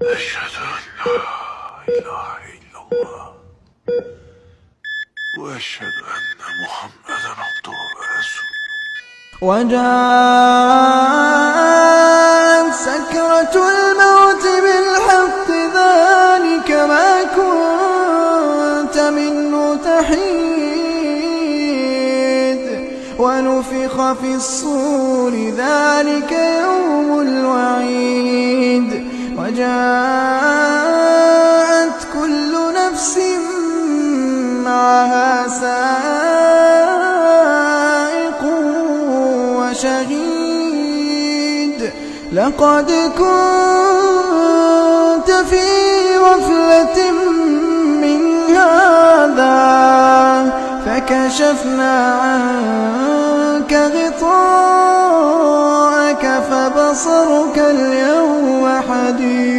أشهد أن لا إله إلا الله وأشهد أن محمدا عبده ورسوله. وجاءت سكرة الموت بالحق ذلك ما كنت منه تحيد ونفخ في الصور ذلك يوم الوعيد. وجاءت كل نفس معها سائق وشهيد. لقد كنت في غفلة من هذا فكشفنا عنك غطاءك فبصرك اليوم حديد.